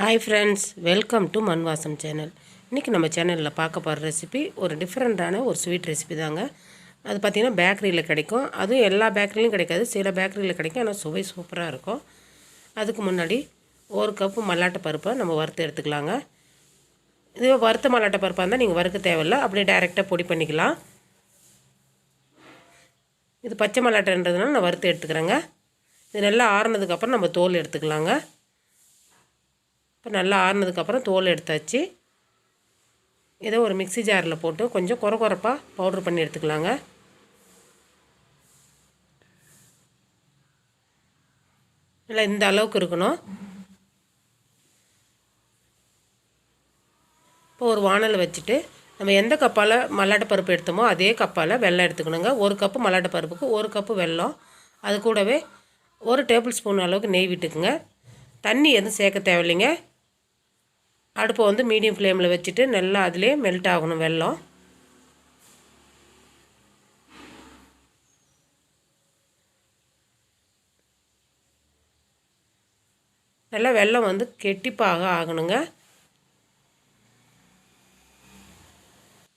Hi friends, welcome to மண் வாசம் channel. இன்றைக்கி நம்ம சேனலில் பார்க்க போகிற ரெசிபி ஒரு டிஃப்ரெண்ட்டான ஒரு ஸ்வீட் ரெசிபி தாங்க. அது பார்த்திங்கன்னா பேக்கரியில் கிடைக்கும். அதுவும் எல்லா பேக்கரிலையும் கிடைக்காது, சில பேக்கரியில் கிடைக்கும். ஆனால் சுவை சூப்பராக இருக்கும். அதுக்கு முன்னாடி ஒரு கப்பு மல்லாட்டை பருப்பை நம்ம வறுத்து எடுத்துக்கலாங்க. இது வறுத்த மல்லாட்டை பருப்பாக இருந்தால் நீங்கள் வறுக்க தேவையில்லை, அப்படியே டைரெக்டாக பொடி பண்ணிக்கலாம். இது பச்சை மல்லாட்டைன்றதுனால நான் வறுத்து எடுத்துக்கிறேங்க. இது நல்லா ஆறுனதுக்கப்புறம் நம்ம தோல் எடுத்துக்கலாங்க. இப்போ நல்லா ஆறுனதுக்கப்புறம் தோல் எடுத்தாச்சு. ஏதோ ஒரு மிக்ஸி ஜாரில் போட்டு கொஞ்சம் குறப்பாக பவுட்ரு பண்ணி எடுத்துக்கலாங்க. நல்லா இந்த அளவுக்கு இருக்கணும். இப்போ ஒரு வானலை வச்சுட்டு நம்ம எந்த கப்பால் மல்லாட்டை பருப்பு எடுத்தோமோ அதே கப்பால் வெல்லம் எடுத்துக்கணுங்க. ஒரு கப்பு மல்லாட்டை பருப்புக்கு ஒரு கப்பு வெல்லம். அது கூடவே ஒரு டேபிள் ஸ்பூன் அளவுக்கு நெய் விட்டுக்குங்க. தண்ணி எதுவும் சேர்க்க தேவையில்லைங்க. அடுப்பை வந்து மீடியம் ஃப்ளேமில் வச்சுட்டு நல்லா அதிலே மெல்ட் ஆகணும் வெல்லம். நல்லா வெல்லம் வந்து கெட்டிப்பாக ஆகணுங்க.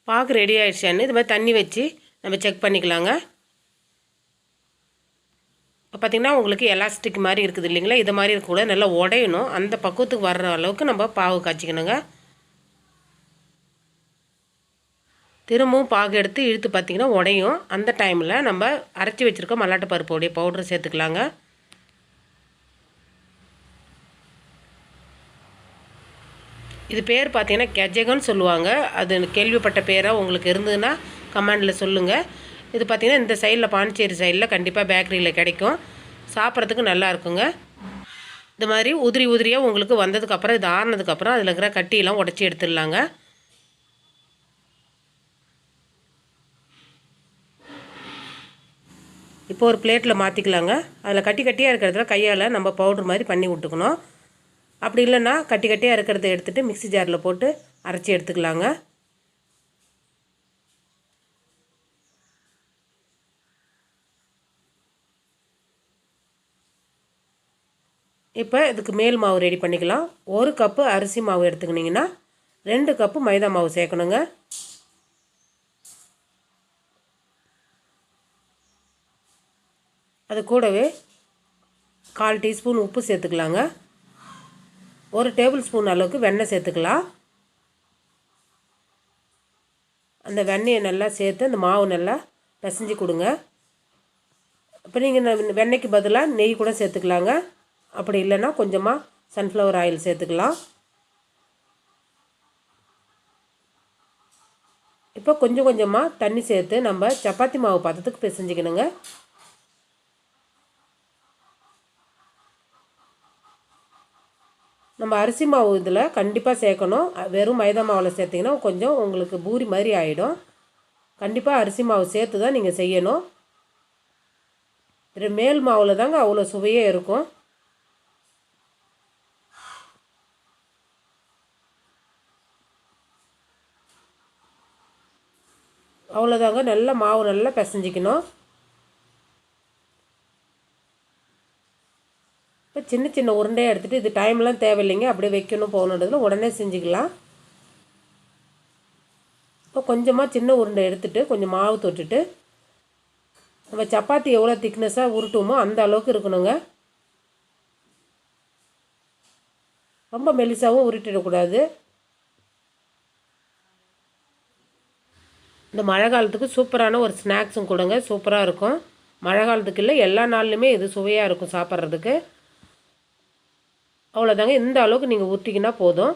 பாகு ரெடி ஆகிடுச்சான்னு இது மாதிரி தண்ணி வச்சு நம்ம செக் பண்ணிக்கலாங்க. இப்போ பார்த்திங்கன்னா உங்களுக்கு எலாஸ்டிக் மாதிரி இருக்குது இல்லைங்களா, இது மாதிரி இருக்கக்கூடாது, நல்லா உடையணும். அந்த பக்குவத்துக்கு வர்ற அளவுக்கு நம்ம பாகு காய்ச்சிக்கணுங்க. திரும்பவும் பாகு எடுத்து இழுத்து பார்த்திங்கன்னா உடையும். அந்த டைமில் நம்ம அரைச்சி வச்சுருக்க மல்லாட்டை பருப்போடைய பவுடர் சேர்த்துக்கலாங்க. இது பேர் பார்த்திங்கன்னா கஜகம்னு சொல்லுவாங்க. அது கேள்விப்பட்ட பேராக உங்களுக்கு இருந்ததுன்னா கமெண்டில் சொல்லுங்கள். இது பார்த்திங்கன்னா இந்த சைடில் பாண்டிச்சேரி சைடில் கண்டிப்பாக பேக்கரியில் கிடைக்கும். சாப்பிட்றதுக்கு நல்லா இருக்குங்க. இந்த மாதிரி உதிரி உதிரியாக உங்களுக்கு வந்ததுக்கப்புறம் இது ஆறுனதுக்கப்புறம் அதில் இருக்கிற கட்டியெல்லாம் உடச்சி எடுத்துடலாங்க. இப்போ ஒரு பிளேட்டில் மாற்றிக்கலாங்க. அதில் கட்டி கட்டியாக இருக்கிறதுல கையால் நம்ம பவுட்ரு மாதிரி பண்ணி விட்டுக்கணும். அப்படி இல்லைன்னா கட்டி கட்டியாக இருக்கிறத எடுத்துகிட்டு மிக்ஸி ஜாரில் போட்டு அரைச்சி எடுத்துக்கலாங்க. இப்போ இதுக்கு மேல் மாவு ரெடி பண்ணிக்கலாம். ஒரு கப்பு அரிசி மாவு எடுத்துக்கிட்டிங்கன்னா 2 கப்பு மைதா மாவு சேர்க்கணுங்க. அது கூடவே 1/4 டீஸ்பூன் உப்பு சேர்த்துக்கலாங்க. 1 டேபிள் ஸ்பூன் அளவுக்கு வெண்ணெய் சேர்த்துக்கலாம். அந்த வெண்ணெயை நல்லா சேர்த்து அந்த மாவு நல்லா பிசைஞ்சு கொடுங்க. இப்போ நீங்கள் வெண்ணெய்க்கு பதிலாக நெய் கூட சேர்த்துக்கலாங்க. அப்படி இல்லைன்னா கொஞ்சமாக சன்ஃப்ளவர் ஆயில் சேர்த்துக்கலாம். இப்போ கொஞ்சம் கொஞ்சமாக தண்ணி சேர்த்து நம்ம சப்பாத்தி மாவு பதத்துக்கு பிசைஞ்சிக்கணுங்க. நம்ம அரிசி மாவு இதில் கண்டிப்பாக சேர்க்கணும். வெறும் மைதா மாவில் சேர்த்திங்கன்னா கொஞ்சம் உங்களுக்கு பூரி மாதிரி ஆகிடும். கண்டிப்பாக அரிசி மாவு சேர்த்து தான் நீங்கள் செய்யணும். மேல் மாவில் தாங்க அவ்வளோ சுவையே இருக்கும். அவ்வளோதாங்க, நல்லா மாவு நல்லா பிசைஞ்சிக்கணும். இப்போ சின்ன சின்ன உருண்டையாக எடுத்துகிட்டு இது டைம்லாம் தேவையில்லைங்க, அப்படியே வைக்கணும் போகணுன்றதுல உடனே செஞ்சுக்கலாம். இப்போ கொஞ்சமாக சின்ன உருண்டை எடுத்துகிட்டு கொஞ்சம் மாவு தொட்டுட்டு நம்ம சப்பாத்தி எவ்வளோ திக்னஸாக உருட்டுமோ அந்த அளவுக்கு இருக்கணுங்க. ரொம்ப மெலிசாகவும் உருட்டிடக்கூடாது. இந்த மழை காலத்துக்கு சூப்பரான ஒரு ஸ்நாக்ஸும் கொடுங்க, சூப்பராக இருக்கும். மழை காலத்துக்கு இல்லை, எல்லா நாள்லையுமே இது சுவையாக இருக்கும் சாப்பிட்றதுக்கு. அவ்வளோதாங்க, இந்த அளவுக்கு நீங்கள் ஊற்றிக்கினா போதும்.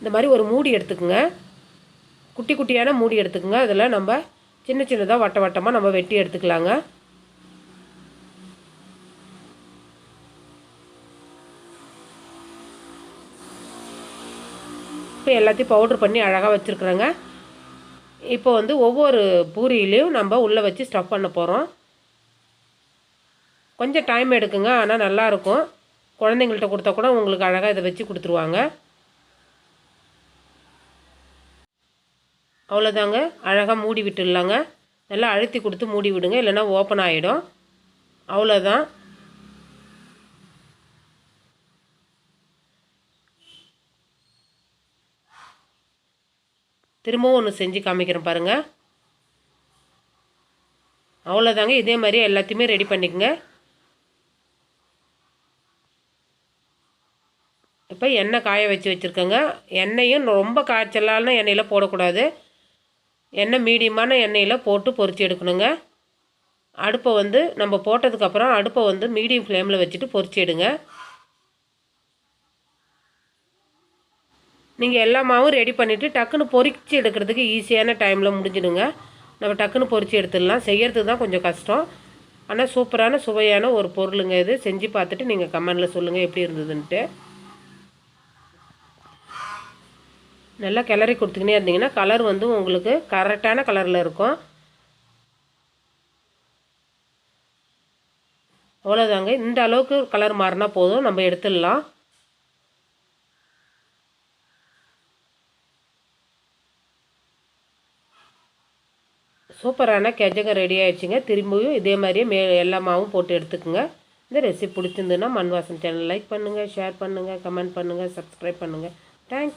இந்த மாதிரி ஒரு மூடி எடுத்துக்கோங்க, குட்டி குட்டியான மூடி எடுத்துக்கோங்க. அதில் நம்ம சின்ன சின்னதாக வட்ட வட்டமாக நம்ம வெட்டி எடுத்துக்கலாங்க. இப்போ எல்லாத்தையும் பவுட்ரு பண்ணி அழகாக வச்சுருக்குறேங்க. இப்போ வந்து ஒவ்வொரு பூரியிலையும் நம்ம உள்ளே வச்சு ஸ்டஃப் பண்ண போகிறோம். கொஞ்சம் டைம் எடுக்குங்க, ஆனால் நல்லாயிருக்கும். குழந்தைங்கள்ட்ட கொடுத்தா கூட உங்களுக்கு அழகாக இதை வச்சு கொடுத்துருவாங்க. அவ்வளோதாங்க, அழகாக மூடி விட்டுடலாங்க. நல்லா அழுத்தி கொடுத்து மூடி விடுங்க, இல்லைன்னா ஓப்பன் ஆகிடும். அவ்வளோதான். திரும்பவும் ஒன்று செஞ்சு காமிக்கிறேன் பாருங்கள். அவ்வளோதாங்க. இதே மாதிரி எல்லாத்தையுமே ரெடி பண்ணிக்கோங்க. இப்போ எண்ணெய் காய வச்சுருக்கேங்க. எண்ணெயும் ரொம்ப காய்ச்சலான எண்ணெயில் போடக்கூடாது. எண்ணெய் மீடியமான எண்ணெயில் போட்டு பொரிச்சு எடுக்கணுங்க. அடுப்பை வந்து நம்ம போட்டதுக்கப்புறம் அடுப்பை வந்து மீடியம் ஃப்ளேமில் வச்சுட்டு பொரிச்சு எடுங்க. நீங்கள் எல்லா மாவும் ரெடி பண்ணிவிட்டு டக்குன்னு பொரிச்சு எடுக்கிறதுக்கு ஈஸியான டைமில் முடிஞ்சிடுங்க. நம்ம டக்குன்னு பொரிச்சு எடுத்துடலாம். செய்கிறதுக்கு தான் கொஞ்சம் கஷ்டம். ஆனால் சூப்பரான சுவையான ஒரு பொருளுங்க இது. செஞ்சு பார்த்துட்டு நீங்கள் கமெண்டில் சொல்லுங்கள் எப்படி இருந்ததுன்ட்டு. நல்லா கிளறி கொடுத்துக்கினே இருந்தீங்கன்னா கலர் வந்து உங்களுக்கு கரெக்டான கலரில் இருக்கும். அவ்வளோதாங்க. இந்த அளவுக்கு கலர் மாறினா போதும், நம்ம எடுத்துடலாம். சூப்பரான கஜகம் ரெடி ஆகிடுச்சிங்க. திரும்பியும் இதே மாதிரியே எல்லா மாவும் போட்டு எடுத்துக்கோங்க. இந்த ரெசிபி பிடிச்சிருந்துன்னா மண் வாசம் சேனல் லைக் பண்ணுங்கள், ஷேர் பண்ணுங்கள், கமெண்ட் பண்ணுங்கள், சப்ஸ்கிரைப் பண்ணுங்கள். தேங்க்யூ.